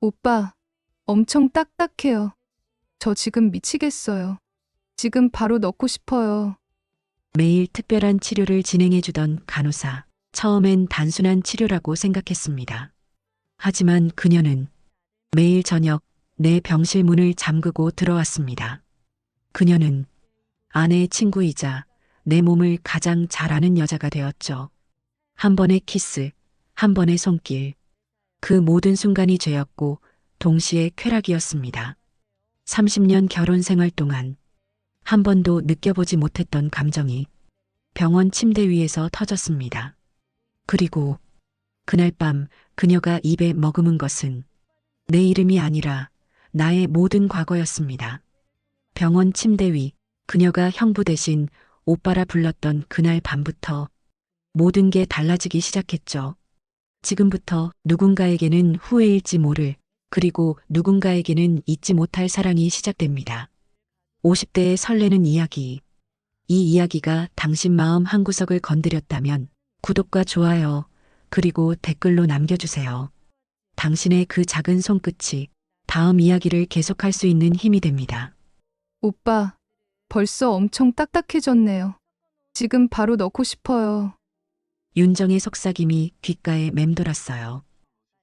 오빠, 엄청 딱딱해요. 저 지금 미치겠어요. 지금 바로 넣고 싶어요. 매일 특별한 치료를 진행해주던 간호사. 처음엔 단순한 치료라고 생각했습니다. 하지만 그녀는 매일 저녁 내 병실 문을 잠그고 들어왔습니다. 그녀는 아내의 친구이자 내 몸을 가장 잘 아는 여자가 되었죠. 한 번의 키스, 한 번의 손길. 그 모든 순간이 죄였고 동시에 쾌락이었습니다. 30년 결혼 생활 동안 한 번도 느껴보지 못했던 감정이 병원 침대 위에서 터졌습니다. 그리고 그날 밤 그녀가 입에 머금은 것은 내 이름이 아니라 나의 모든 과거였습니다. 병원 침대 위 그녀가 형부 대신 오빠라 불렀던 그날 밤부터 모든 게 달라지기 시작했죠. 지금부터 누군가에게는 후회일지 모를, 그리고 누군가에게는 잊지 못할 사랑이 시작됩니다. 50대의 설레는 이야기. 이 이야기가 당신 마음 한구석을 건드렸다면 구독과 좋아요, 그리고 댓글로 남겨주세요. 당신의 그 작은 손끝이 다음 이야기를 계속할 수 있는 힘이 됩니다. 오빠, 벌써 엄청 딱딱해졌네요. 지금 바로 넣고 싶어요. 윤정의 속삭임이 귓가에 맴돌았어요.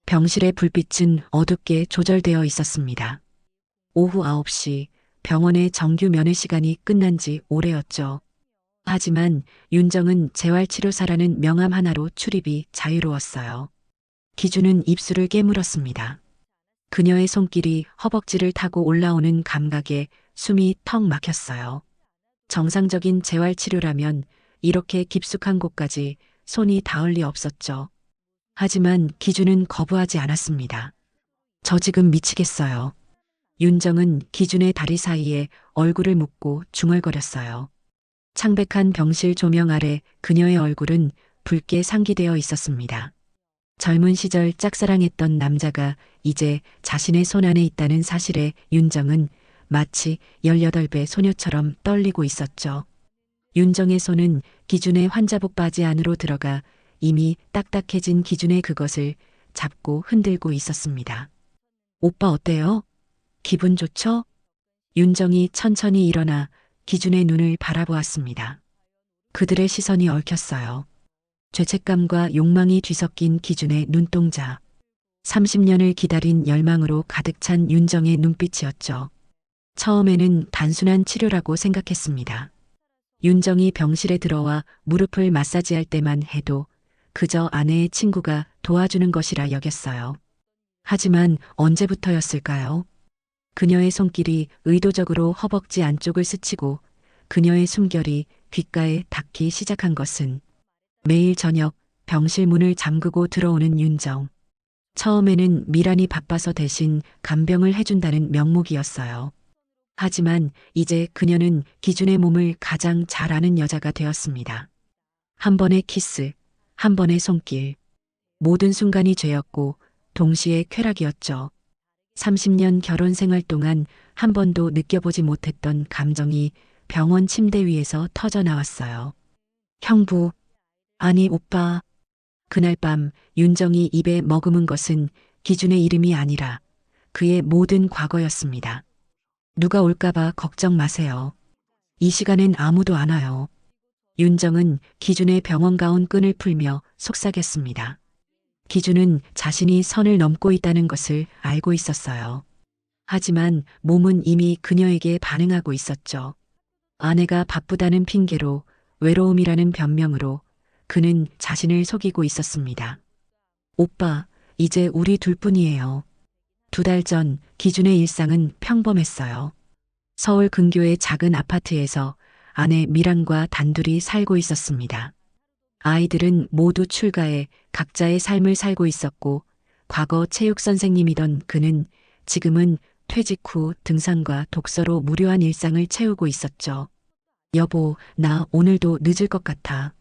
병실의 불빛은 어둡게 조절되어 있었습니다. 오후 9시 병원의 정규 면회 시간이 끝난 지 오래였죠. 하지만 윤정은 재활치료사라는 명함 하나로 출입이 자유로웠어요. 기준은 입술을 깨물었습니다. 그녀의 손길이 허벅지를 타고 올라오는 감각에 숨이 턱 막혔어요. 정상적인 재활치료라면 이렇게 깊숙한 곳까지 손이 닿을 리 없었죠. 하지만 기준은 거부하지 않았습니다. 저 지금 미치겠어요. 윤정은 기준의 다리 사이에 얼굴을 묻고 중얼거렸어요. 창백한 병실 조명 아래 그녀의 얼굴은 붉게 상기되어 있었습니다. 젊은 시절 짝사랑했던 남자가 이제 자신의 손 안에 있다는 사실에 윤정은 마치 18배 소녀처럼 떨리고 있었죠. 윤정의 손은 기준의 환자복 바지 안으로 들어가 이미 딱딱해진 기준의 그것을 잡고 흔들고 있었습니다. 오빠 어때요? 기분 좋죠? 윤정이 천천히 일어나 기준의 눈을 바라보았습니다. 그들의 시선이 얽혔어요. 죄책감과 욕망이 뒤섞인 기준의 눈동자. 30년을 기다린 열망으로 가득 찬 윤정의 눈빛이었죠. 처음에는 단순한 치료라고 생각했습니다. 윤정이 병실에 들어와 무릎을 마사지할 때만 해도 그저 아내의 친구가 도와주는 것이라 여겼어요. 하지만 언제부터였을까요? 그녀의 손길이 의도적으로 허벅지 안쪽을 스치고 그녀의 숨결이 귓가에 닿기 시작한 것은 매일 저녁 병실 문을 잠그고 들어오는 윤정. 처음에는 미란이 바빠서 대신 간병을 해준다는 명목이었어요. 하지만 이제 그녀는 기준의 몸을 가장 잘 아는 여자가 되었습니다. 한 번의 키스, 한 번의 손길. 모든 순간이 죄였고 동시에 쾌락이었죠. 30년 결혼 생활 동안 한 번도 느껴보지 못했던 감정이 병원 침대 위에서 터져 나왔어요. 형부, 아니 오빠. 그날 밤 윤정이 입에 머금은 것은 기준의 이름이 아니라 그의 모든 과거였습니다. 누가 올까봐 걱정 마세요. 이 시간엔 아무도 안 와요. 윤정은 기준의 병원 가운 끈을 풀며 속삭였습니다. 기준은 자신이 선을 넘고 있다는 것을 알고 있었어요. 하지만 몸은 이미 그녀에게 반응하고 있었죠. 아내가 바쁘다는 핑계로, 외로움이라는 변명으로 그는 자신을 속이고 있었습니다. 오빠, 이제 우리 둘뿐이에요. 2달 전 기준의 일상은 평범했어요. 서울 근교의 작은 아파트에서 아내 미란과 단둘이 살고 있었습니다. 아이들은 모두 출가해 각자의 삶을 살고 있었고 과거 체육 선생님이던 그는 지금은 퇴직 후 등산과 독서로 무료한 일상을 채우고 있었죠. 여보, 나 오늘도 늦을 것 같아.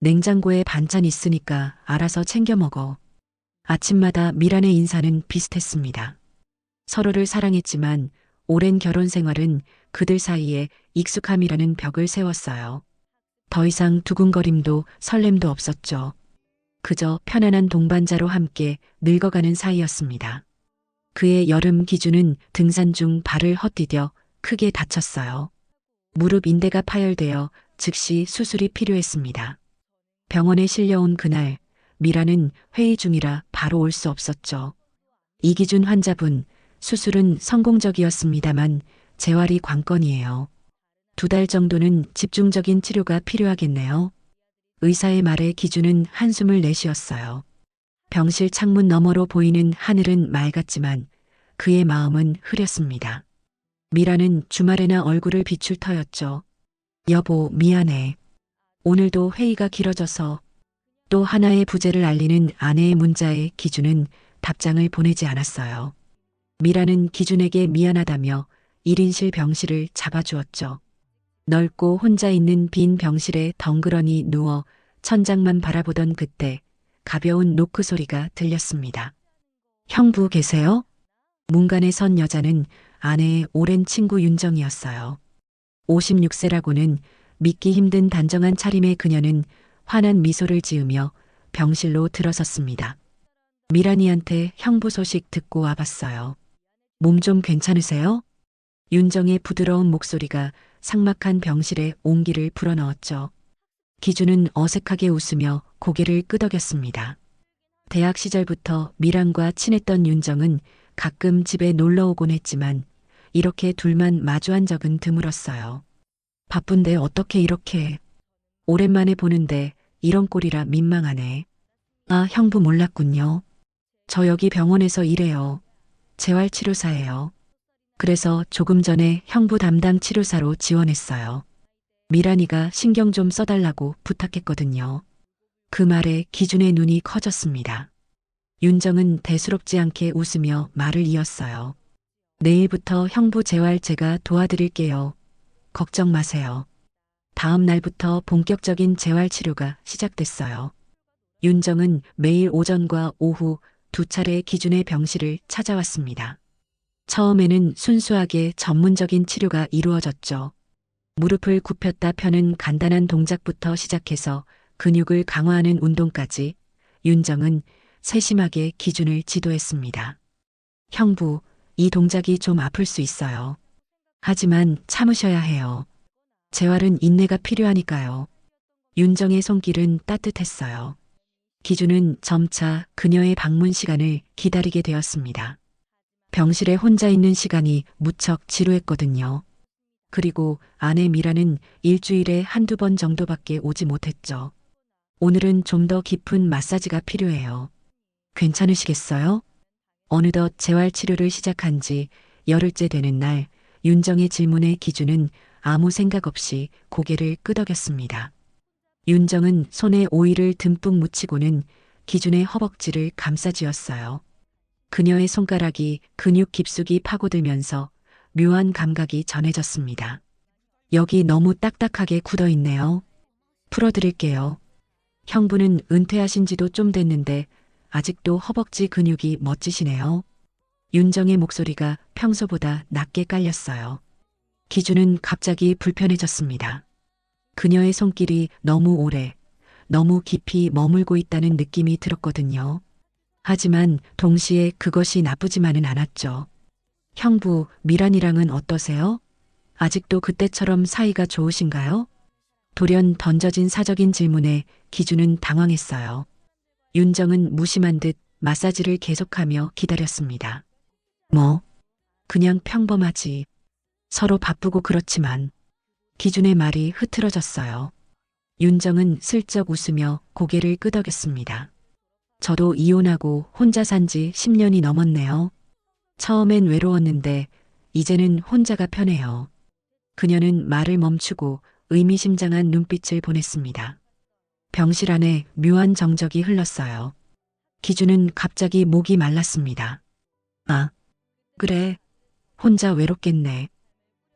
냉장고에 반찬 있으니까 알아서 챙겨 먹어. 아침마다 미란의 인사는 비슷했습니다. 서로를 사랑했지만 오랜 결혼 생활은 그들 사이에 익숙함이라는 벽을 세웠어요. 더 이상 두근거림도 설렘도 없었죠. 그저 편안한 동반자로 함께 늙어가는 사이였습니다. 그의 여름 기준은 등산 중 발을 헛디뎌 크게 다쳤어요. 무릎 인대가 파열되어 즉시 수술이 필요했습니다. 병원에 실려온 그날, 미라는 회의 중이라 바로 올 수 없었죠. 이기준 환자분, 수술은 성공적이었습니다만 재활이 관건이에요. 2달 정도는 집중적인 치료가 필요하겠네요. 의사의 말에 기준은 한숨을 내쉬었어요. 병실 창문 너머로 보이는 하늘은 맑았지만 그의 마음은 흐렸습니다. 미라는 주말에나 얼굴을 비출 터였죠. 여보, 미안해. 오늘도 회의가 길어져서. 또 하나의 부재를 알리는 아내의 문자에 기준은 답장을 보내지 않았어요. 미라는 기준에게 미안하다며 1인실 병실을 잡아주었죠. 넓고 혼자 있는 빈 병실에 덩그러니 누워 천장만 바라보던 그때 가벼운 노크 소리가 들렸습니다. 형부 계세요? 문간에 선 여자는 아내의 오랜 친구 윤정이었어요. 56세라고는 믿기 힘든 단정한 차림의 그녀는 환한 미소를 지으며 병실로 들어섰습니다. 미란이한테 형부 소식 듣고 와봤어요. 몸 좀 괜찮으세요? 윤정의 부드러운 목소리가 삭막한 병실에 온기를 불어넣었죠. 기준은 어색하게 웃으며 고개를 끄덕였습니다. 대학 시절부터 미란과 친했던 윤정은 가끔 집에 놀러 오곤 했지만 이렇게 둘만 마주한 적은 드물었어요. 바쁜데 어떻게 이렇게. 오랜만에 보는데 이런 꼴이라 민망하네. 아, 형부 몰랐군요. 저 여기 병원에서 일해요. 재활치료사예요. 그래서 조금 전에 형부 담당 치료사로 지원했어요. 미란이가 신경 좀 써달라고 부탁했거든요. 그 말에 기준의 눈이 커졌습니다. 윤정은 대수롭지 않게 웃으며 말을 이었어요. 내일부터 형부 재활 제가 도와드릴게요. 걱정 마세요. 다음 날부터 본격적인 재활 치료가 시작됐어요. 윤정은 매일 오전과 오후 2차례 기준의 병실을 찾아왔습니다. 처음에는 순수하게 전문적인 치료가 이루어졌죠. 무릎을 굽혔다 펴는 간단한 동작부터 시작해서 근육을 강화하는 운동까지 윤정은 세심하게 기준을 지도했습니다. 형부, 이 동작이 좀 아플 수 있어요. 하지만 참으셔야 해요. 재활은 인내가 필요하니까요. 윤정의 손길은 따뜻했어요. 기준은 점차 그녀의 방문 시간을 기다리게 되었습니다. 병실에 혼자 있는 시간이 무척 지루했거든요. 그리고 아내 미라는 일주일에 1~2번 정도밖에 오지 못했죠. 오늘은 좀 더 깊은 마사지가 필요해요. 괜찮으시겠어요? 어느덧 재활치료를 시작한 지 열흘째 되는 날, 윤정의 질문에 기준은 아무 생각 없이 고개를 끄덕였습니다. 윤정은 손에 오일을 듬뿍 묻히고는 기준의 허벅지를 감싸쥐었어요. 그녀의 손가락이 근육 깊숙이 파고들면서 묘한 감각이 전해졌습니다. 여기 너무 딱딱하게 굳어 있네요. 풀어드릴게요. 형부는 은퇴하신 지도 좀 됐는데 아직도 허벅지 근육이 멋지시네요. 윤정의 목소리가 평소보다 낮게 깔렸어요. 기준은 갑자기 불편해졌습니다. 그녀의 손길이 너무 오래, 너무 깊이 머물고 있다는 느낌이 들었거든요. 하지만 동시에 그것이 나쁘지만은 않았죠. 형부, 미란이랑은 어떠세요? 아직도 그때처럼 사이가 좋으신가요? 돌연 던져진 사적인 질문에 기준은 당황했어요. 윤정은 무심한 듯 마사지를 계속하며 기다렸습니다. 뭐, 그냥 평범하지. 서로 바쁘고 그렇지만. 기준의 말이 흐트러졌어요. 윤정은 슬쩍 웃으며 고개를 끄덕였습니다. 저도 이혼하고 혼자 산 지 10년이 넘었네요. 처음엔 외로웠는데 이제는 혼자가 편해요. 그녀는 말을 멈추고 의미심장한 눈빛을 보냈습니다. 병실 안에 묘한 정적이 흘렀어요. 기준은 갑자기 목이 말랐습니다. 아, 그래. 혼자 외롭겠네.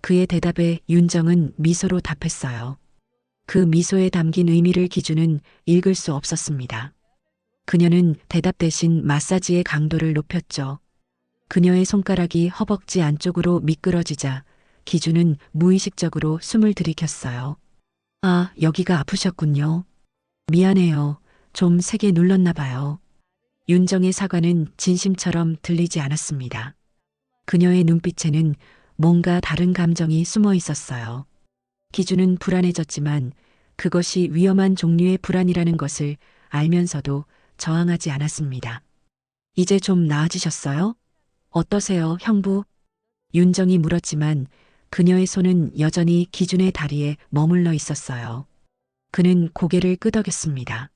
그의 대답에 윤정은 미소로 답했어요. 그 미소에 담긴 의미를 기준은 읽을 수 없었습니다. 그녀는 대답 대신 마사지의 강도를 높였죠. 그녀의 손가락이 허벅지 안쪽으로 미끄러지자 기준은 무의식적으로 숨을 들이켰어요. 아, 여기가 아프셨군요. 미안해요. 좀 세게 눌렀나 봐요. 윤정의 사과는 진심처럼 들리지 않았습니다. 그녀의 눈빛에는 뭔가 다른 감정이 숨어 있었어요. 기준은 불안해졌지만 그것이 위험한 종류의 불안이라는 것을 알면서도 저항하지 않았습니다. 이제 좀 나아지셨어요? 어떠세요, 형부? 윤정이 물었지만 그녀의 손은 여전히 기준의 다리에 머물러 있었어요. 그는 고개를 끄덕였습니다.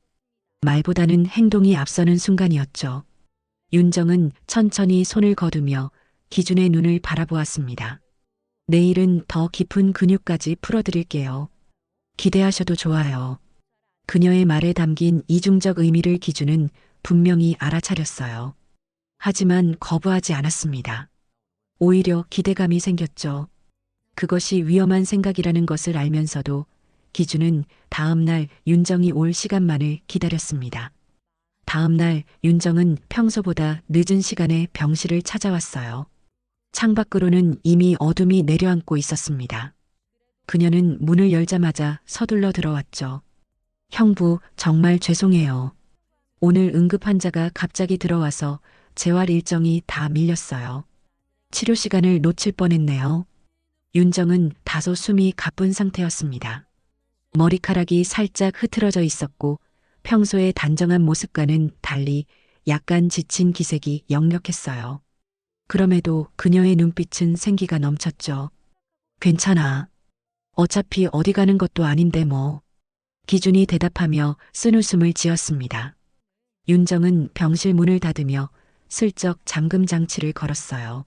말보다는 행동이 앞서는 순간이었죠. 윤정은 천천히 손을 거두며 기준의 눈을 바라보았습니다. 내일은 더 깊은 근육까지 풀어드릴게요. 기대하셔도 좋아요. 그녀의 말에 담긴 이중적 의미를 기준은 분명히 알아차렸어요. 하지만 거부하지 않았습니다. 오히려 기대감이 생겼죠. 그것이 위험한 생각이라는 것을 알면서도 기준은 다음 날 윤정이 올 시간만을 기다렸습니다. 다음 날 윤정은 평소보다 늦은 시간에 병실을 찾아왔어요. 창밖으로는 이미 어둠이 내려앉고 있었습니다. 그녀는 문을 열자마자 서둘러 들어왔죠. 형부, 정말 죄송해요. 오늘 응급 환자가 갑자기 들어와서 재활 일정이 다 밀렸어요. 치료 시간을 놓칠 뻔했네요. 윤정은 다소 숨이 가쁜 상태였습니다. 머리카락이 살짝 흐트러져 있었고 평소의 단정한 모습과는 달리 약간 지친 기색이 역력했어요. 그럼에도 그녀의 눈빛은 생기가 넘쳤죠. 괜찮아. 어차피 어디 가는 것도 아닌데 뭐. 기준이 대답하며 쓴웃음을 지었습니다. 윤정은 병실 문을 닫으며 슬쩍 잠금 장치를 걸었어요.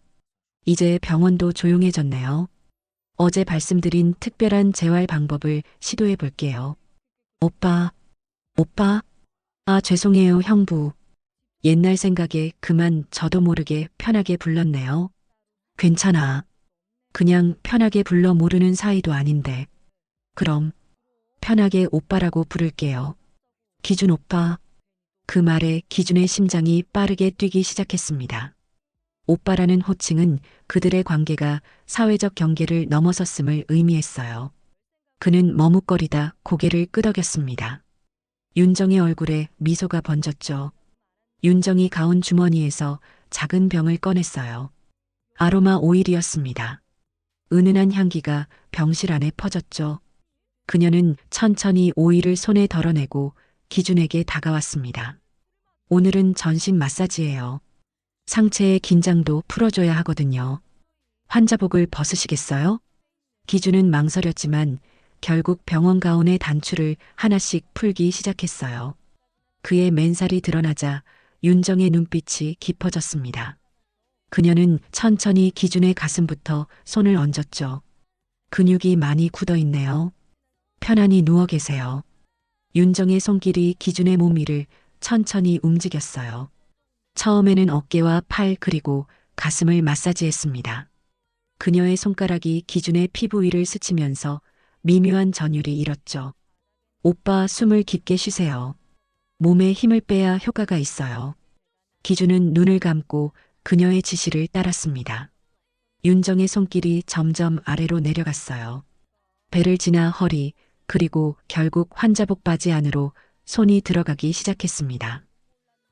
이제 병원도 조용해졌네요. 어제 말씀드린 특별한 재활 방법을 시도해 볼게요. 오빠, 오빠? 아, 죄송해요, 형부. 옛날 생각에 그만 저도 모르게 편하게 불렀네요. 괜찮아. 그냥 편하게 불러 모르는 사이도 아닌데. 그럼 편하게 오빠라고 부를게요. 기준 오빠. 그 말에 기준의 심장이 빠르게 뛰기 시작했습니다. 오빠라는 호칭은 그들의 관계가 사회적 경계를 넘어섰음을 의미했어요. 그는 머뭇거리다 고개를 끄덕였습니다. 윤정의 얼굴에 미소가 번졌죠. 윤정이 가운 주머니에서 작은 병을 꺼냈어요. 아로마 오일이었습니다. 은은한 향기가 병실 안에 퍼졌죠. 그녀는 천천히 오일을 손에 덜어내고 기준에게 다가왔습니다. 오늘은 전신 마사지예요. 상체의 긴장도 풀어줘야 하거든요. 환자복을 벗으시겠어요? 기준은 망설였지만 결국 병원 가운의 단추를 하나씩 풀기 시작했어요. 그의 맨살이 드러나자 윤정의 눈빛이 깊어졌습니다. 그녀는 천천히 기준의 가슴부터 손을 얹었죠. 근육이 많이 굳어 있네요. 편안히 누워 계세요. 윤정의 손길이 기준의 몸 위를 천천히 움직였어요. 처음에는 어깨와 팔 그리고 가슴을 마사지했습니다. 그녀의 손가락이 기준의 피부 위를 스치면서 미묘한 전율이 일었죠. 오빠, 숨을 깊게 쉬세요. 몸에 힘을 빼야 효과가 있어요. 기준은 눈을 감고 그녀의 지시를 따랐습니다. 윤정의 손길이 점점 아래로 내려갔어요. 배를 지나 허리, 그리고 결국 환자복 바지 안으로 손이 들어가기 시작했습니다.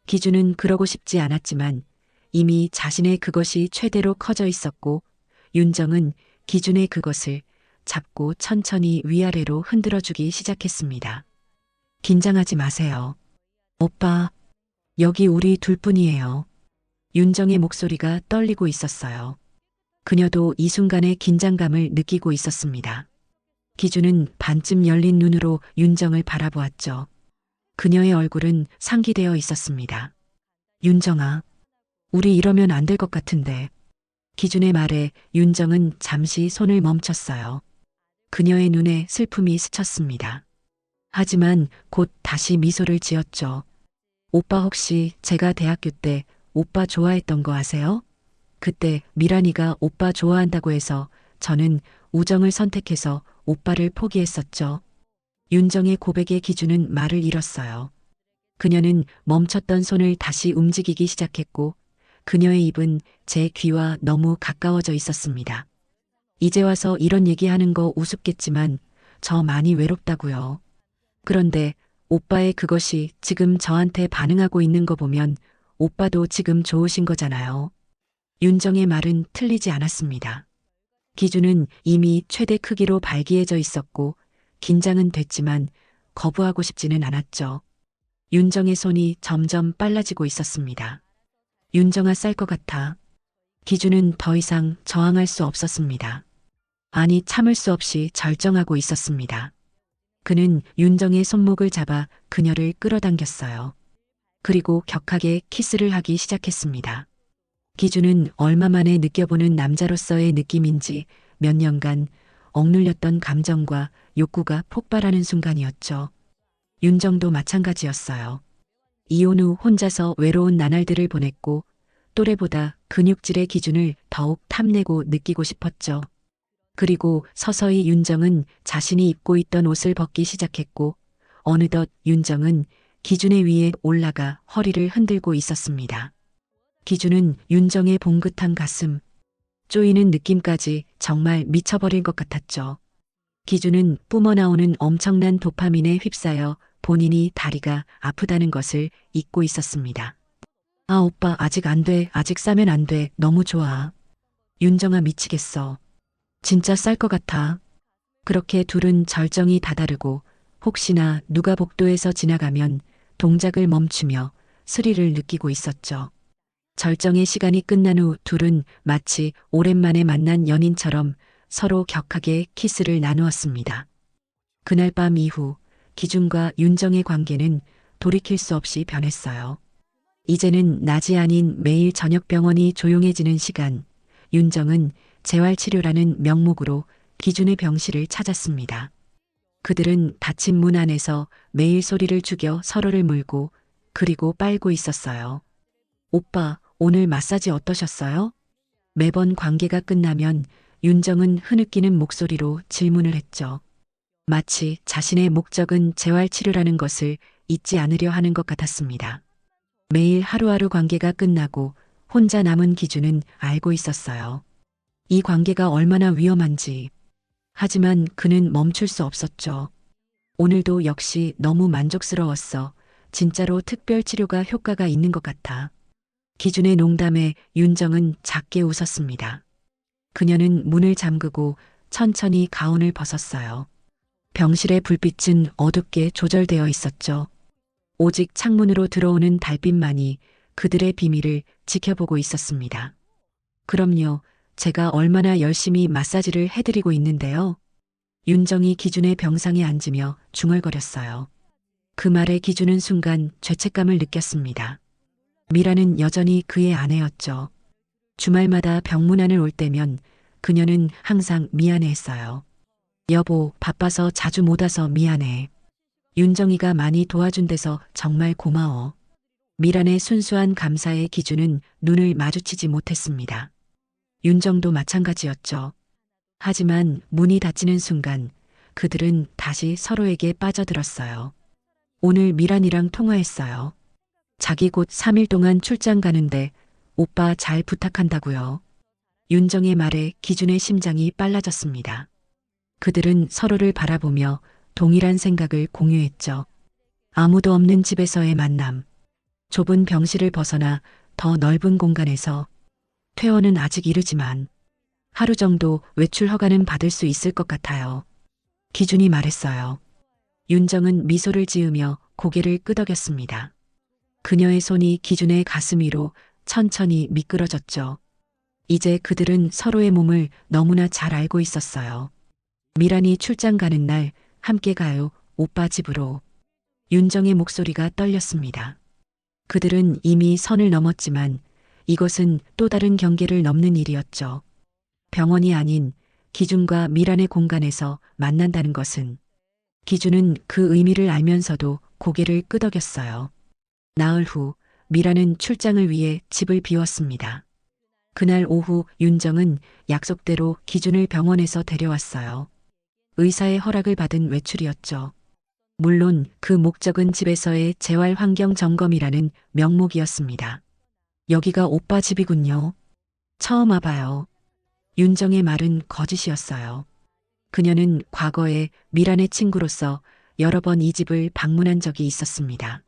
기준은 그러고 싶지 않았지만 이미 자신의 그것이 최대로 커져 있었고 윤정은 기준의 그것을 잡고 천천히 위아래로 흔들어주기 시작했습니다. 긴장하지 마세요. 오빠, 여기 우리 둘뿐이에요. 윤정의 목소리가 떨리고 있었어요. 그녀도 이 순간의 긴장감을 느끼고 있었습니다. 기준은 반쯤 열린 눈으로 윤정을 바라보았죠. 그녀의 얼굴은 상기되어 있었습니다. 윤정아, 우리 이러면 안 될 것 같은데. 기준의 말에 윤정은 잠시 손을 멈췄어요. 그녀의 눈에 슬픔이 스쳤습니다. 하지만 곧 다시 미소를 지었죠. 오빠, 혹시 제가 대학교 때 오빠 좋아했던 거 아세요? 그때 미란이가 오빠 좋아한다고 해서 저는 우정을 선택해서 오빠를 포기했었죠. 윤정의 고백의 기준은 말을 잃었어요. 그녀는 멈췄던 손을 다시 움직이기 시작했고 그녀의 입은 제 귀와 너무 가까워져 있었습니다. 이제 와서 이런 얘기하는 거 우습겠지만 저 많이 외롭다고요. 그런데 오빠의 그것이 지금 저한테 반응하고 있는 거 보면 오빠도 지금 좋으신 거잖아요. 윤정의 말은 틀리지 않았습니다. 기준은 이미 최대 크기로 발기해져 있었고 긴장은 됐지만 거부하고 싶지는 않았죠. 윤정의 손이 점점 빨라지고 있었습니다. 윤정아 쌀 것 같아. 기준은 더 이상 저항할 수 없었습니다. 아니 참을 수 없이 절정하고 있었습니다. 그는 윤정의 손목을 잡아 그녀를 끌어당겼어요. 그리고 격하게 키스를 하기 시작했습니다. 기준은 얼마 만에 느껴보는 남자로서의 느낌인지 몇 년간 억눌렸던 감정과 욕구가 폭발하는 순간이었죠. 윤정도 마찬가지였어요. 이혼 후 혼자서 외로운 나날들을 보냈고 또래보다 근육질의 기준을 더욱 탐내고 느끼고 싶었죠. 그리고 서서히 윤정은 자신이 입고 있던 옷을 벗기 시작했고 어느덧 윤정은 기준의 위에 올라가 허리를 흔들고 있었습니다. 기준은 윤정의 봉긋한 가슴, 쪼이는 느낌까지 정말 미쳐버릴 것 같았죠. 기준은 뿜어나오는 엄청난 도파민에 휩싸여 본인이 다리가 아프다는 것을 잊고 있었습니다. 아, 오빠 아직 안 돼. 아직 싸면 안 돼. 너무 좋아. 윤정아 미치겠어. 진짜 쌀 것 같아. 그렇게 둘은 절정이 다다르고 혹시나 누가 복도에서 지나가면 동작을 멈추며 스릴을 느끼고 있었죠. 절정의 시간이 끝난 후 둘은 마치 오랜만에 만난 연인처럼 서로 격하게 키스를 나누었습니다. 그날 밤 이후 기준과 윤정의 관계는 돌이킬 수 없이 변했어요. 이제는 낮이 아닌 매일 저녁 병원이 조용해지는 시간, 윤정은 재활치료라는 명목으로 기준의 병실을 찾았습니다. 그들은 닫힌 문 안에서 매일 소리를 죽여 서로를 물고 그리고 빨고 있었어요. 오빠, 오늘 마사지 어떠셨어요? 매번 관계가 끝나면 윤정은 흐느끼는 목소리로 질문을 했죠. 마치 자신의 목적은 재활치료라는 것을 잊지 않으려 하는 것 같았습니다. 매일 하루하루 관계가 끝나고 혼자 남은 기준은 알고 있었어요. 이 관계가 얼마나 위험한지. 하지만 그는 멈출 수 없었죠. 오늘도 역시 너무 만족스러웠어. 진짜로 특별 치료가 효과가 있는 것 같아. 기준의 농담에 윤정은 작게 웃었습니다. 그녀는 문을 잠그고 천천히 가운을 벗었어요. 병실의 불빛은 어둡게 조절되어 있었죠. 오직 창문으로 들어오는 달빛만이 그들의 비밀을 지켜보고 있었습니다. 그럼요, 제가 얼마나 열심히 마사지를 해드리고 있는데요. 윤정이 기준의 병상에 앉으며 중얼거렸어요. 그 말에 기준은 순간 죄책감을 느꼈습니다. 미라는 여전히 그의 아내였죠. 주말마다 병문안을 올 때면 그녀는 항상 미안해했어요. 여보, 바빠서 자주 못 와서 미안해. 윤정이가 많이 도와준 데서 정말 고마워. 미란의 순수한 감사에 기준은 눈을 마주치지 못했습니다. 윤정도 마찬가지였죠. 하지만 문이 닫히는 순간 그들은 다시 서로에게 빠져들었어요. 오늘 미란이랑 통화했어요. 자기 곧 3일 동안 출장 가는데 오빠 잘 부탁한다고요. 윤정의 말에 기준의 심장이 빨라졌습니다. 그들은 서로를 바라보며 동일한 생각을 공유했죠. 아무도 없는 집에서의 만남. 좁은 병실을 벗어나 더 넓은 공간에서 퇴원은 아직 이르지만 하루 정도 외출 허가는 받을 수 있을 것 같아요. 기준이 말했어요. 윤정은 미소를 지으며 고개를 끄덕였습니다. 그녀의 손이 기준의 가슴 위로 천천히 미끄러졌죠. 이제 그들은 서로의 몸을 너무나 잘 알고 있었어요. 미란이 출장 가는 날 함께 가요, 오빠 집으로. 윤정의 목소리가 떨렸습니다. 그들은 이미 선을 넘었지만 이것은 또 다른 경계를 넘는 일이었죠. 병원이 아닌 기준과 미란의 공간에서 만난다는 것은. 기준은 그 의미를 알면서도 고개를 끄덕였어요. 나흘 후 미란은 출장을 위해 집을 비웠습니다. 그날 오후 윤정은 약속대로 기준을 병원에서 데려왔어요. 의사의 허락을 받은 외출이었죠. 물론 그 목적은 집에서의 재활 환경 점검이라는 명목이었습니다. 여기가 오빠 집이군요. 처음 와봐요. 윤정의 말은 거짓이었어요. 그녀는 과거에 미란의 친구로서 여러 번 이 집을 방문한 적이 있었습니다.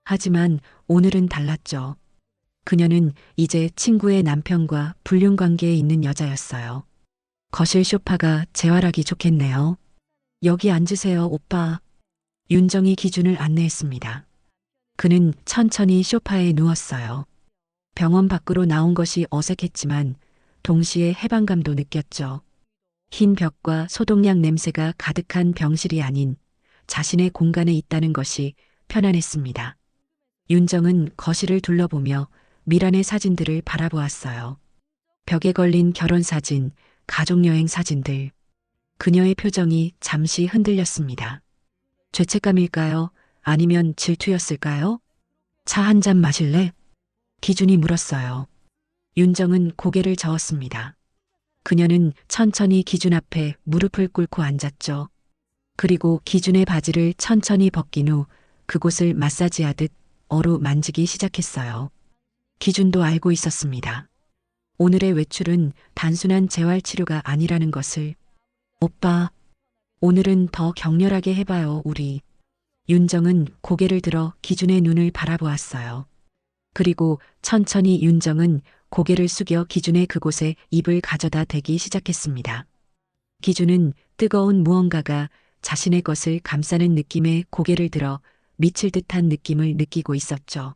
하지만 오늘은 달랐죠. 그녀는 이제 친구의 남편과 불륜 관계에 있는 여자였어요. 거실 소파가 재활하기 좋겠네요. 여기 앉으세요, 오빠. 윤정이 기준을 안내했습니다. 그는 천천히 소파에 누웠어요. 병원 밖으로 나온 것이 어색했지만 동시에 해방감도 느꼈죠. 흰 벽과 소독약 냄새가 가득한 병실이 아닌 자신의 공간에 있다는 것이 편안했습니다. 윤정은 거실을 둘러보며 미란의 사진들을 바라보았어요. 벽에 걸린 결혼사진, 가족여행 사진들. 그녀의 표정이 잠시 흔들렸습니다. 죄책감일까요? 아니면 질투였을까요? 차 한 잔 마실래? 기준이 물었어요. 윤정은 고개를 저었습니다. 그녀는 천천히 기준 앞에 무릎을 꿇고 앉았죠. 그리고 기준의 바지를 천천히 벗긴 후 그곳을 마사지하듯 어루 만지기 시작했어요. 기준도 알고 있었습니다. 오늘의 외출은 단순한 재활치료가 아니라는 것을. 오빠, 오늘은 더 격렬하게 해봐요, 우리. 윤정은 고개를 들어 기준의 눈을 바라보았어요. 그리고 천천히 윤정은 고개를 숙여 기준의 그곳에 입을 가져다 대기 시작했습니다. 기준은 뜨거운 무언가가 자신의 것을 감싸는 느낌에 고개를 들어 미칠 듯한 느낌을 느끼고 있었죠.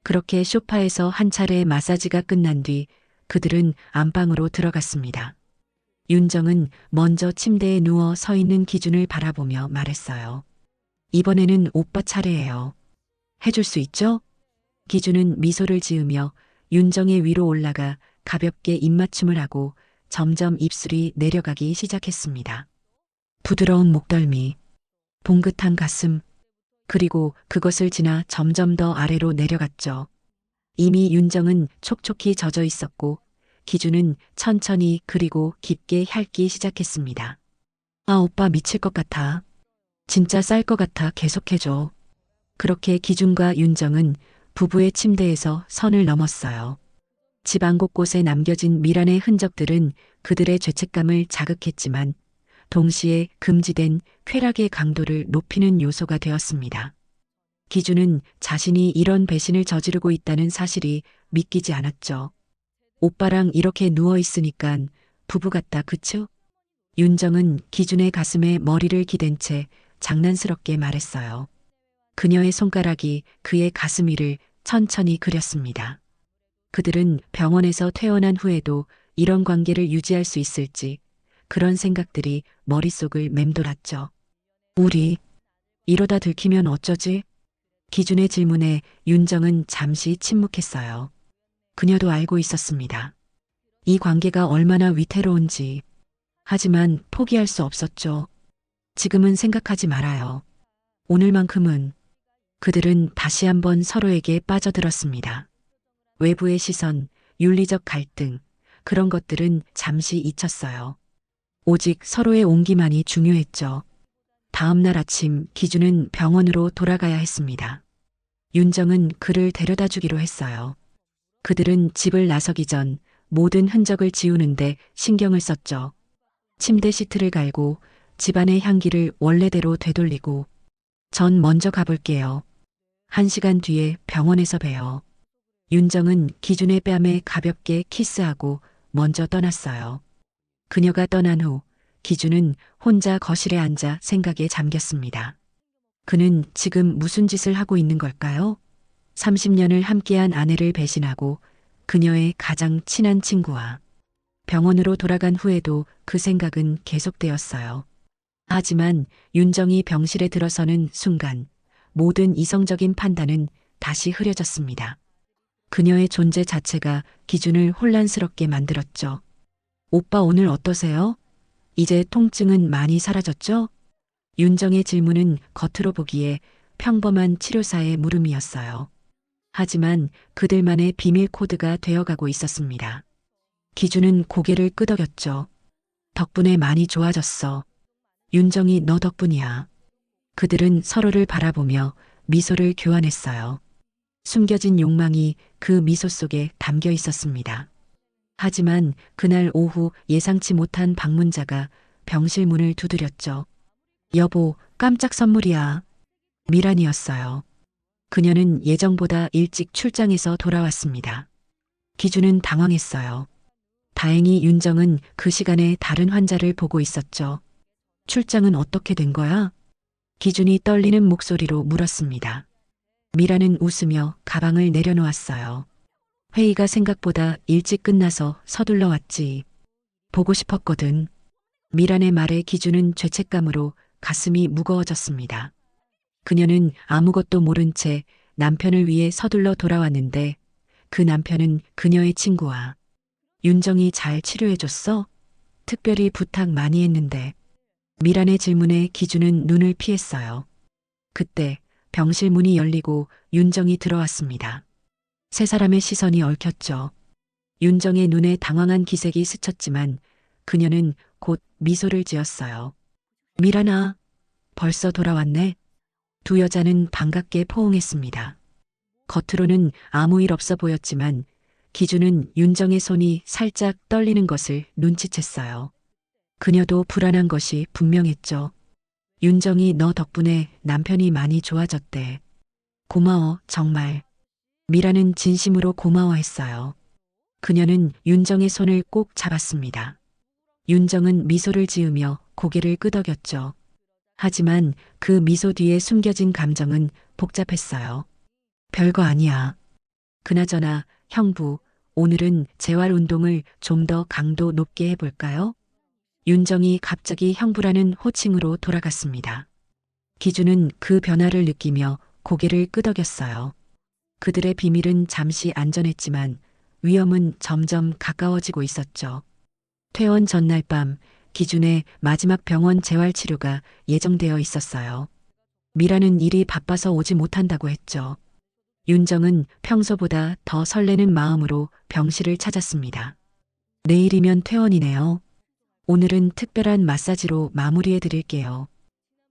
그렇게 소파에서 한 차례 마사지가 끝난 뒤 그들은 안방으로 들어갔습니다. 윤정은 먼저 침대에 누워 서 있는 기준을 바라보며 말했어요. 이번에는 오빠 차례예요. 해줄 수 있죠? 기준은 미소를 지으며 윤정의 위로 올라가 가볍게 입맞춤을 하고 점점 입술이 내려가기 시작했습니다. 부드러운 목덜미, 봉긋한 가슴, 그리고 그것을 지나 점점 더 아래로 내려갔죠. 이미 윤정은 촉촉히 젖어 있었고 기준은 천천히 그리고 깊게 핥기 시작했습니다. 아, 오빠 미칠 것 같아. 진짜 쌀 것 같아. 계속해줘. 그렇게 기준과 윤정은 부부의 침대에서 선을 넘었어요. 집안 곳곳에 남겨진 미란의 흔적들은 그들의 죄책감을 자극했지만 동시에 금지된 쾌락의 강도를 높이는 요소가 되었습니다. 기준은 자신이 이런 배신을 저지르고 있다는 사실이 믿기지 않았죠. 오빠랑 이렇게 누워있으니깐 부부 같다, 그쵸? 윤정은 기준의 가슴에 머리를 기댄 채 장난스럽게 말했어요. 그녀의 손가락이 그의 가슴 위를 천천히 그렸습니다. 그들은 병원에서 퇴원한 후에도 이런 관계를 유지할 수 있을지 그런 생각들이 머릿속을 맴돌았죠. 우리 이러다 들키면 어쩌지? 기준의 질문에 윤정은 잠시 침묵했어요. 그녀도 알고 있었습니다. 이 관계가 얼마나 위태로운지. 하지만 포기할 수 없었죠. 지금은 생각하지 말아요. 오늘만큼은. 그들은 다시 한번 서로에게 빠져들었습니다. 외부의 시선, 윤리적 갈등, 그런 것들은 잠시 잊혔어요. 오직 서로의 온기만이 중요했죠. 다음 날 아침 기준은 병원으로 돌아가야 했습니다. 윤정은 그를 데려다 주기로 했어요. 그들은 집을 나서기 전 모든 흔적을 지우는데 신경을 썼죠. 침대 시트를 갈고 집안의 향기를 원래대로 되돌리고 전 먼저 가볼게요. 1시간 뒤에 병원에서 봬요. 윤정은 기준의 뺨에 가볍게 키스하고 먼저 떠났어요. 그녀가 떠난 후 기준은 혼자 거실에 앉아 생각에 잠겼습니다. 그는 지금 무슨 짓을 하고 있는 걸까요? 30년을 함께한 아내를 배신하고 그녀의 가장 친한 친구와 병원으로 돌아간 후에도 그 생각은 계속되었어요. 하지만 윤정이 병실에 들어서는 순간 모든 이성적인 판단은 다시 흐려졌습니다. 그녀의 존재 자체가 기준을 혼란스럽게 만들었죠. 오빠 오늘 어떠세요? 이제 통증은 많이 사라졌죠? 윤정의 질문은 겉으로 보기에 평범한 치료사의 물음이었어요. 하지만 그들만의 비밀 코드가 되어가고 있었습니다. 기준은 고개를 끄덕였죠. 덕분에 많이 좋아졌어. 윤정이 너 덕분이야. 그들은 서로를 바라보며 미소를 교환했어요. 숨겨진 욕망이 그 미소 속에 담겨 있었습니다. 하지만 그날 오후 예상치 못한 방문자가 병실 문을 두드렸죠. 여보, 깜짝 선물이야. 미란이었어요. 그녀는 예정보다 일찍 출장에서 돌아왔습니다. 기준은 당황했어요. 다행히 윤정은 그 시간에 다른 환자를 보고 있었죠. 출장은 어떻게 된 거야? 기준이 떨리는 목소리로 물었습니다. 미라는 웃으며 가방을 내려놓았어요. 회의가 생각보다 일찍 끝나서 서둘러 왔지. 보고 싶었거든. 미란의 말에 기준은 죄책감으로 가슴이 무거워졌습니다. 그녀는 아무것도 모른 채 남편을 위해 서둘러 돌아왔는데 그 남편은 그녀의 친구와 윤정이 잘 치료해줬어? 특별히 부탁 많이 했는데. 미란의 질문에 기준은 눈을 피했어요. 그때 병실 문이 열리고 윤정이 들어왔습니다. 세 사람의 시선이 얽혔죠. 윤정의 눈에 당황한 기색이 스쳤지만 그녀는 곧 미소를 지었어요. 미란아, 벌써 돌아왔네. 두 여자는 반갑게 포옹했습니다. 겉으로는 아무 일 없어 보였지만 기준은 윤정의 손이 살짝 떨리는 것을 눈치챘어요. 그녀도 불안한 것이 분명했죠. 윤정이 너 덕분에 남편이 많이 좋아졌대. 고마워, 정말. 미라는 진심으로 고마워했어요. 그녀는 윤정의 손을 꼭 잡았습니다. 윤정은 미소를 지으며 고개를 끄덕였죠. 하지만 그 미소 뒤에 숨겨진 감정은 복잡했어요. 별거 아니야. 그나저나 형부, 오늘은 재활 운동을 좀 더 강도 높게 해볼까요? 윤정이 갑자기 형부라는 호칭으로 돌아갔습니다. 기준은 그 변화를 느끼며 고개를 끄덕였어요. 그들의 비밀은 잠시 안전했지만 위험은 점점 가까워지고 있었죠. 퇴원 전날 밤 기준의 마지막 병원 재활 치료가 예정되어 있었어요. 미라는 일이 바빠서 오지 못한다고 했죠. 윤정은 평소보다 더 설레는 마음으로 병실을 찾았습니다. 내일이면 퇴원이네요. 오늘은 특별한 마사지로 마무리해 드릴게요.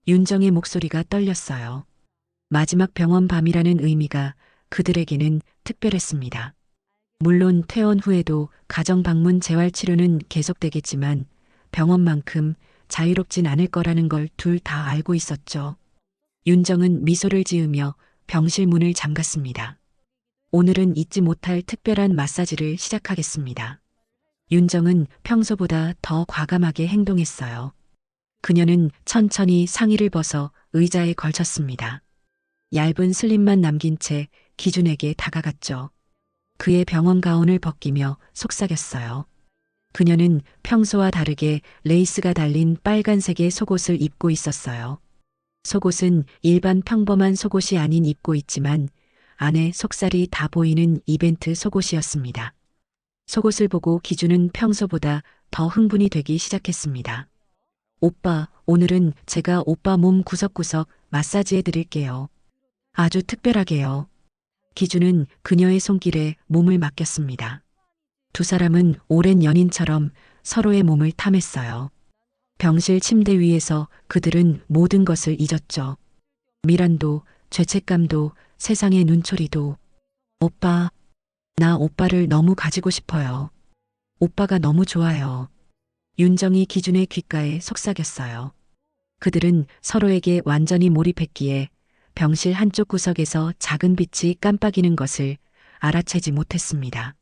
윤정의 목소리가 떨렸어요. 마지막 병원 밤이라는 의미가 그들에게는 특별했습니다. 물론 퇴원 후에도 가정 방문 재활 치료는 계속되겠지만 병원만큼 자유롭진 않을 거라는 걸 둘 다 알고 있었죠. 윤정은 미소를 지으며 병실 문을 잠갔습니다. 오늘은 잊지 못할 특별한 마사지를 시작하겠습니다. 윤정은 평소보다 더 과감하게 행동했어요. 그녀는 천천히 상의를 벗어 의자에 걸쳤습니다. 얇은 슬립만 남긴 채 기준에게 다가갔죠. 그의 병원 가운을 벗기며 속삭였어요. 그녀는 평소와 다르게 레이스가 달린 빨간색의 속옷을 입고 있었어요. 속옷은 일반 평범한 속옷이 아닌 입고 있지만 안에 속살이 다 보이는 이벤트 속옷이었습니다. 속옷을 보고 기준은 평소보다 더 흥분이 되기 시작했습니다. 오빠, 오늘은 제가 오빠 몸 구석구석 마사지해 드릴게요. 아주 특별하게요. 기준은 그녀의 손길에 몸을 맡겼습니다. 두 사람은 오랜 연인처럼 서로의 몸을 탐했어요. 병실 침대 위에서 그들은 모든 것을 잊었죠. 미란도, 죄책감도, 세상의 눈초리도. 오빠, 나 오빠를 너무 가지고 싶어요. 오빠가 너무 좋아요. 윤정이 기준의 귓가에 속삭였어요. 그들은 서로에게 완전히 몰입했기에 병실 한쪽 구석에서 작은 빛이 깜빡이는 것을 알아채지 못했습니다.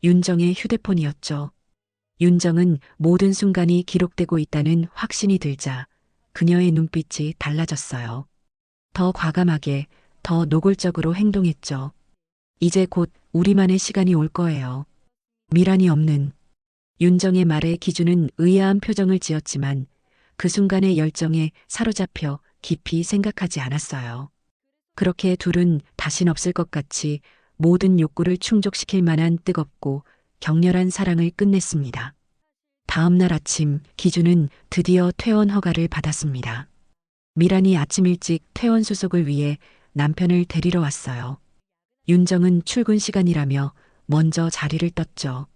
윤정의 휴대폰이었죠. 윤정은 모든 순간이 기록되고 있다는 확신이 들자 그녀의 눈빛이 달라졌어요. 더 과감하게, 더 노골적으로 행동했죠. 이제 곧 우리만의 시간이 올 거예요. 미란이 없는. 윤정의 말에 기준은 의아한 표정을 지었지만 그 순간의 열정에 사로잡혀 깊이 생각하지 않았어요. 그렇게 둘은 다신 없을 것 같이 모든 욕구를 충족시킬 만한 뜨겁고 격렬한 사랑을 끝냈습니다. 다음 날 아침 기준은 드디어 퇴원 허가를 받았습니다. 미란이 아침 일찍 퇴원 수속을 위해 남편을 데리러 왔어요. 윤정은 출근 시간이라며 먼저 자리를 떴죠.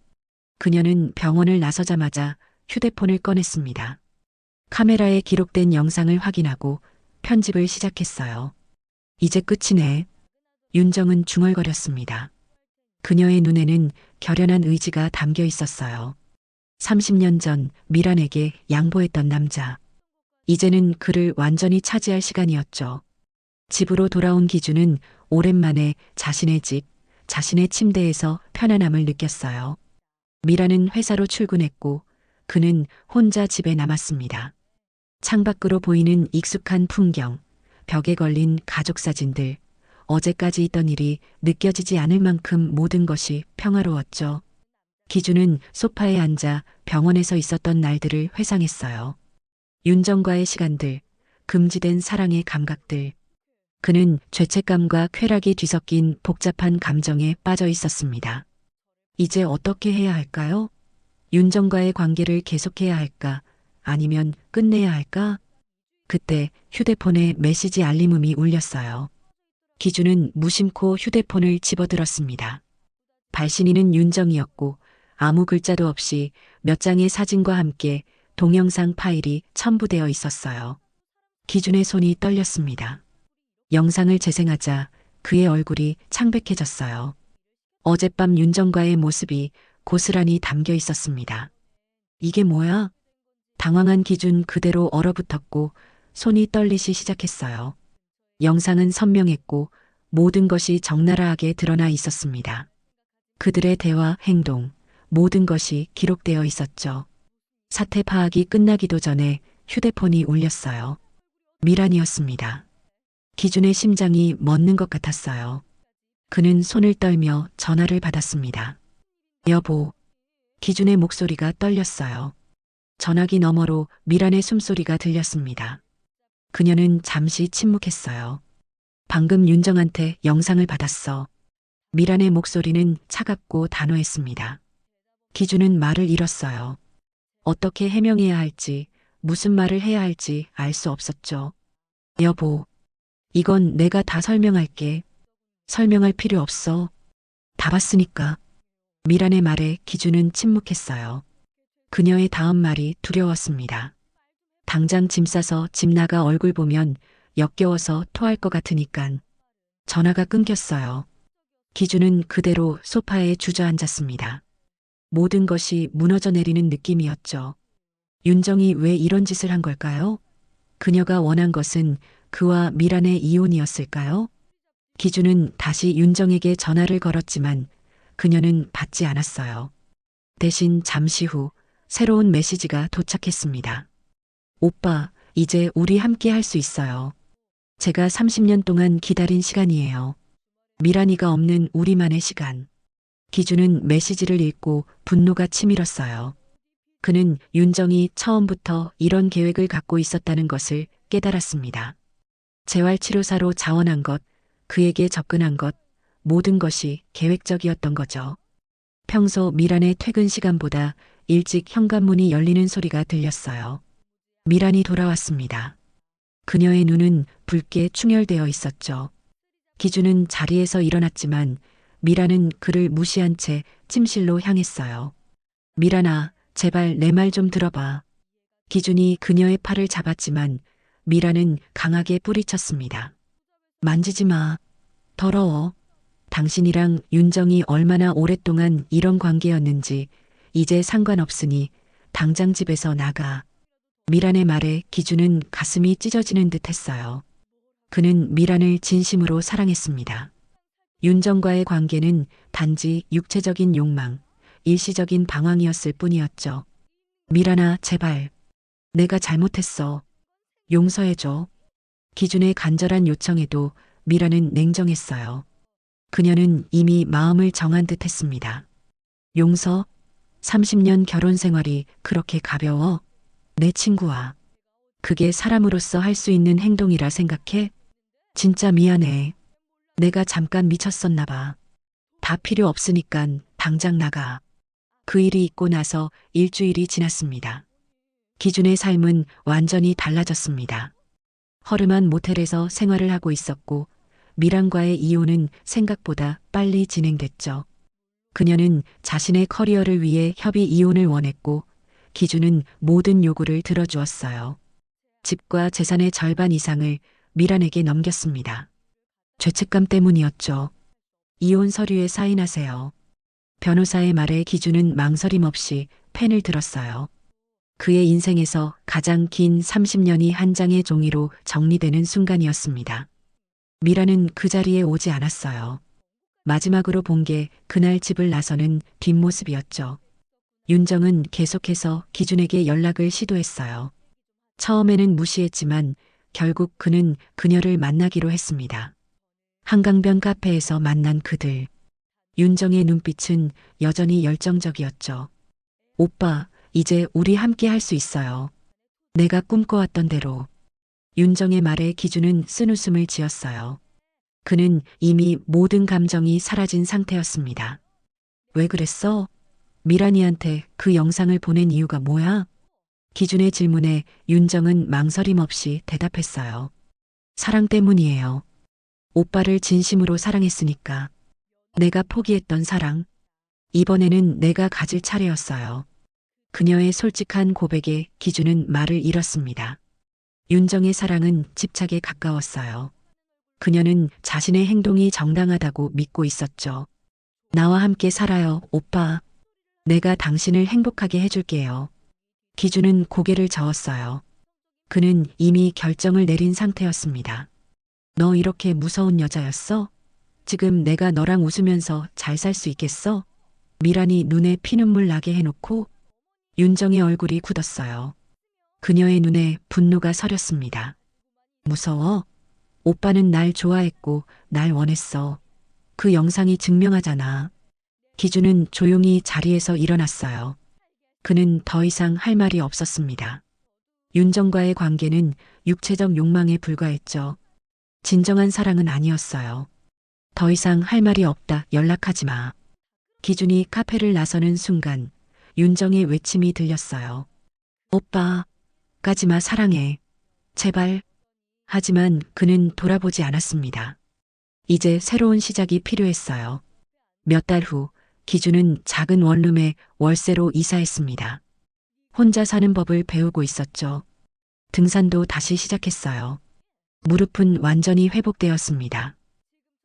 그녀는 병원을 나서자마자 휴대폰을 꺼냈습니다. 카메라에 기록된 영상을 확인하고 편집을 시작했어요. 이제 끝이네. 윤정은 중얼거렸습니다. 그녀의 눈에는 결연한 의지가 담겨 있었어요. 30년 전 미란에게 양보했던 남자. 이제는 그를 완전히 차지할 시간이었죠. 집으로 돌아온 기준은 오랜만에 자신의 집, 자신의 침대에서 편안함을 느꼈어요. 미라는 회사로 출근했고 그는 혼자 집에 남았습니다. 창밖으로 보이는 익숙한 풍경, 벽에 걸린 가족 사진들, 어제까지 있던 일이 느껴지지 않을 만큼 모든 것이 평화로웠죠. 기준은 소파에 앉아 병원에서 있었던 날들을 회상했어요. 윤정과의 시간들, 금지된 사랑의 감각들. 그는 죄책감과 쾌락이 뒤섞인 복잡한 감정에 빠져 있었습니다. 이제 어떻게 해야 할까요? 윤정과의 관계를 계속해야 할까? 아니면 끝내야 할까? 그때 휴대폰에 메시지 알림음이 울렸어요. 기준은 무심코 휴대폰을 집어들었습니다. 발신인은 윤정이었고 아무 글자도 없이 몇 장의 사진과 함께 동영상 파일이 첨부되어 있었어요. 기준의 손이 떨렸습니다. 영상을 재생하자 그의 얼굴이 창백해졌어요. 어젯밤 윤정과의 모습이 고스란히 담겨 있었습니다. 이게 뭐야? 당황한 기준 그대로 얼어붙었고 손이 떨리기 시작했어요. 영상은 선명했고 모든 것이 적나라하게 드러나 있었습니다. 그들의 대화, 행동, 모든 것이 기록되어 있었죠. 사태 파악이 끝나기도 전에 휴대폰이 울렸어요. 미란이었습니다. 기준의 심장이 멎는 것 같았어요. 그는 손을 떨며 전화를 받았습니다. 여보. 기준의 목소리가 떨렸어요. 전화기 너머로 미란의 숨소리가 들렸습니다. 그녀는 잠시 침묵했어요. 방금 윤정한테 영상을 받았어. 미란의 목소리는 차갑고 단호했습니다. 기준은 말을 잃었어요. 어떻게 해명해야 할지, 무슨 말을 해야 할지 알 수 없었죠. 여보, 이건 내가 다 설명할게. 설명할 필요 없어. 다 봤으니까. 미란의 말에 기준은 침묵했어요. 그녀의 다음 말이 두려웠습니다. 당장 짐 싸서 집 나가 얼굴 보면 역겨워서 토할 것 같으니깐. 전화가 끊겼어요. 기준은 그대로 소파에 주저앉았습니다. 모든 것이 무너져 내리는 느낌이었죠. 윤정이 왜 이런 짓을 한 걸까요? 그녀가 원한 것은 그와 미란의 이혼이었을까요? 기준은 다시 윤정에게 전화를 걸었지만 그녀는 받지 않았어요. 대신 잠시 후 새로운 메시지가 도착했습니다. 오빠, 이제 우리 함께 할 수 있어요. 제가 30년 동안 기다린 시간이에요. 미란이가 없는 우리만의 시간. 기준은 메시지를 읽고 분노가 치밀었어요. 그는 윤정이 처음부터 이런 계획을 갖고 있었다는 것을 깨달았습니다. 재활치료사로 자원한 것, 그에게 접근한 것, 모든 것이 계획적이었던 거죠. 평소 미란의 퇴근 시간보다 일찍 현관문이 열리는 소리가 들렸어요. 미란이 돌아왔습니다. 그녀의 눈은 붉게 충혈되어 있었죠. 기준은 자리에서 일어났지만 미란은 그를 무시한 채 침실로 향했어요. 미란아, 제발 내 말 좀 들어봐. 기준이 그녀의 팔을 잡았지만 미란은 강하게 뿌리쳤습니다. 만지지 마. 더러워. 당신이랑 윤정이 얼마나 오랫동안 이런 관계였는지 이제 상관없으니 당장 집에서 나가. 미란의 말에 기준은 가슴이 찢어지는 듯 했어요. 그는 미란을 진심으로 사랑했습니다. 윤정과의 관계는 단지 육체적인 욕망, 일시적인 방황이었을 뿐이었죠. 미란아, 제발. 내가 잘못했어. 용서해줘. 기준의 간절한 요청에도 미란은 냉정했어요. 그녀는 이미 마음을 정한 듯 했습니다. 용서? 30년 결혼 생활이 그렇게 가벼워? 내 친구와. 그게 사람으로서 할 수 있는 행동이라 생각해? 진짜 미안해. 내가 잠깐 미쳤었나 봐. 다 필요 없으니깐 당장 나가. 그 일이 있고 나서 일주일이 지났습니다. 기준의 삶은 완전히 달라졌습니다. 허름한 모텔에서 생활을 하고 있었고 미란과의 이혼은 생각보다 빨리 진행됐죠. 그녀는 자신의 커리어를 위해 협의 이혼을 원했고 기준은 모든 요구를 들어주었어요. 집과 재산의 절반 이상을 미란에게 넘겼습니다. 죄책감 때문이었죠. 이혼 서류에 사인하세요. 변호사의 말에 기준은 망설임 없이 펜을 들었어요. 그의 인생에서 가장 긴 30년이 한 장의 종이로 정리되는 순간이었습니다. 미라는 그 자리에 오지 않았어요. 마지막으로 본 게 그날 집을 나서는 뒷모습이었죠. 윤정은 계속해서 기준에게 연락을 시도했어요. 처음에는 무시했지만 결국 그는 그녀를 만나기로 했습니다. 한강변 카페에서 만난 그들. 윤정의 눈빛은 여전히 열정적이었죠. 오빠, 이제 우리 함께 할 수 있어요. 내가 꿈꿔왔던 대로. 윤정의 말에 기준은 쓴웃음을 지었어요. 그는 이미 모든 감정이 사라진 상태였습니다. 왜 그랬어? 미란이한테 그 영상을 보낸 이유가 뭐야? 기준의 질문에 윤정은 망설임 없이 대답했어요. 사랑 때문이에요. 오빠를 진심으로 사랑했으니까. 내가 포기했던 사랑. 이번에는 내가 가질 차례였어요. 그녀의 솔직한 고백에 기준은 말을 잃었습니다. 윤정의 사랑은 집착에 가까웠어요. 그녀는 자신의 행동이 정당하다고 믿고 있었죠. 나와 함께 살아요, 오빠. 내가 당신을 행복하게 해줄게요. 기준은 고개를 저었어요. 그는 이미 결정을 내린 상태였습니다. 너 이렇게 무서운 여자였어? 지금 내가 너랑 웃으면서 잘 살 수 있겠어? 미란이 눈에 피눈물 나게 해놓고 윤정의 얼굴이 굳었어요. 그녀의 눈에 분노가 서렸습니다. 무서워? 오빠는 날 좋아했고 날 원했어. 그 영상이 증명하잖아. 기준은 조용히 자리에서 일어났어요. 그는 더 이상 할 말이 없었습니다. 윤정과의 관계는 육체적 욕망에 불과했죠. 진정한 사랑은 아니었어요. 더 이상 할 말이 없다. 연락하지 마. 기준이 카페를 나서는 순간 윤정의 외침이 들렸어요. 오빠, 가지마 사랑해. 제발. 하지만 그는 돌아보지 않았습니다. 이제 새로운 시작이 필요했어요. 몇 달 후 기준은 작은 원룸에 월세로 이사했습니다. 혼자 사는 법을 배우고 있었죠. 등산도 다시 시작했어요. 무릎은 완전히 회복되었습니다.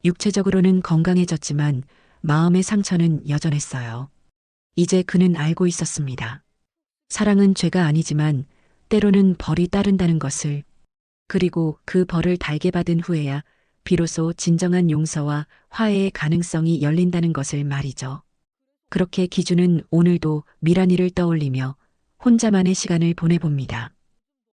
육체적으로는 건강해졌지만 마음의 상처는 여전했어요. 이제 그는 알고 있었습니다. 사랑은 죄가 아니지만 때로는 벌이 따른다는 것을. 그리고 그 벌을 달게 받은 후에야 비로소 진정한 용서와 화해의 가능성이 열린다는 것을 말이죠. 그렇게 기준은 오늘도 미란이를 떠올리며 혼자만의 시간을 보내봅니다.